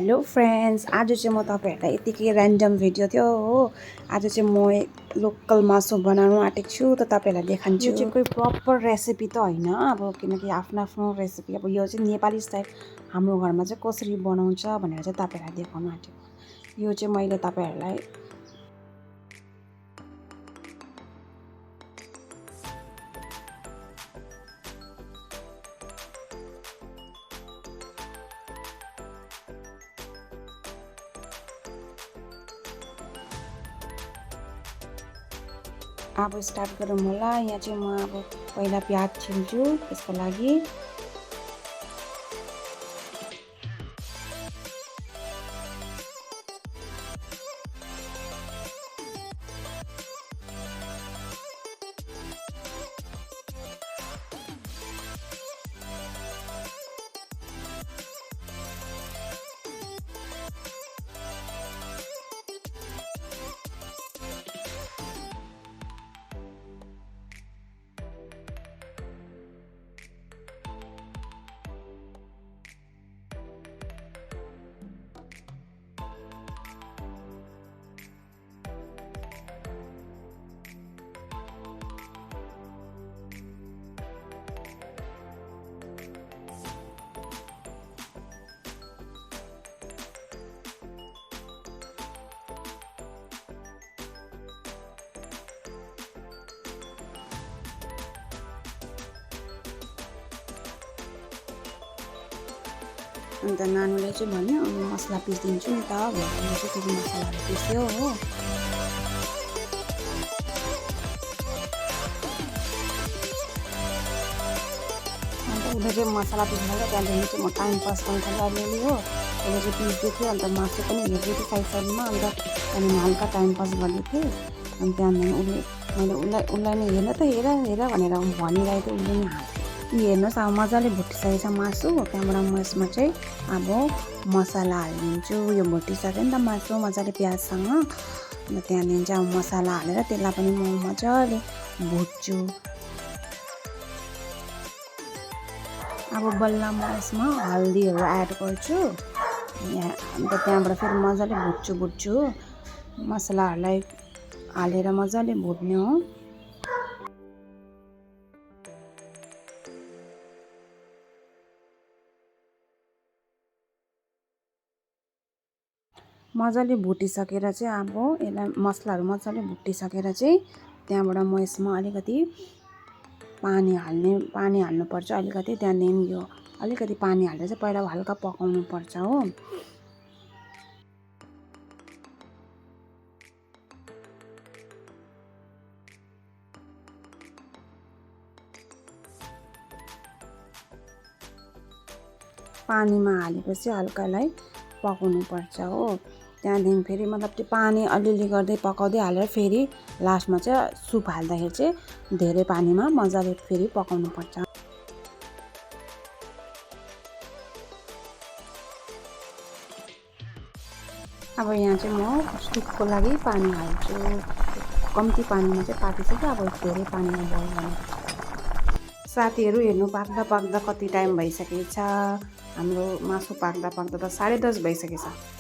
Hello friends, आज चाहिँ म तपाईहरुलाई यतिकै र्यान्डम भिडियो थियो हो। आज चाहिँ म लोकल मासु बनाउन आँटेको छु त तपाईहरुलाई देखाउँछु। यो चाहिँ कोही प्रपर रेसिपी त हैन, अब किनकि आफ्नो आफ्नो रेसिपी, अब यो चाहिँ नेपाली स्टाइल हाम्रो घरमा चाहिँ कसरी बनाउँछ भनेर चाहिँ तपाईहरुलाई देखाउन आँटेको। यो चाहिँ मैले तपाईहरुलाई अब स्टार्ट गरौँ होला। यहाँ चाहिँ म अब पहिला प्याज छिल्छु त्यसको लागि। अन्त नानुले चाहिँ भन्यो मसला पिस्दिन्छु नि त भनेर चाहिँ त्यति मसलाहरू पिस्यो हो। अन्त उसले चाहिँ मसला पिस्नु लाग्यो, त्यहाँदेखि चाहिँ म टाइम पास गर्नु थालेँ अलिअलि हो। उसले चाहिँ पिस्दै थियो, अन्त मासु पनि हेर्दै थिएँ साइड साइडमा। अन्त त्यहाँदेखि हल्का टाइम पास गर्दै थिएँ। अनि त्यहाँदेखि मैले उसलाई नै हेर त हेर हेर भनेर भनिरहेको थिएँ। उसले नि हेर्नुहोस् अब मजाले भुटिसकेको छ मासु। त्यहाँबाट म यसमा चाहिँ अब मसला हालिदिन्छु। यो भुटिसक्यो नि त मासु मजाले प्याजसँग। अन्त त्यहाँदेखि चाहिँ अब मसला हालेर त्यसलाई पनि म मजाले भुट्छु। अब बल्ल म यसमा हल्दीहरू एड गर्छु। अन्त त्यहाँबाट फेरि मजाले भुट्छु मसलाहरूलाई हालेर मजाले भुट्ने हो। मजाले भुटिसकेर चाहिँ अब यसलाई मसलाहरू मजाले भुटिसकेर चाहिँ त्यहाँबाट म यसमा अलिकति पानी हाल्नुपर्छ अलिकति। त्यहाँदेखि यो अलिकति पानी हालेर चाहिँ पहिला हल्का पकाउनु पर्छ हो। पानीमा हालेपछि हल्कालाई पकाउनु पर्छ हो। त्यहाँदेखि फेरि मतलब त्यो पानी अलिअलि गर्दै पकाउँदै हालेर फेरि लास्टमा चाहिँ सुप हाल्दाखेरि चाहिँ धेरै पानीमा मजाले फेरि पकाउनु पर्छ। अब यहाँ चाहिँ म सुपको लागि पानी हाल्छु। कम्ती पानीमा चाहिँ पाकिसक्यो, अब धेरै पानीमा बोइल गर्नु। साथीहरू हेर्नु पाक्दा पाक्दा कति टाइम भइसकेको छ। हाम्रो मासु पाक्दा त 10:30 भइसकेछ।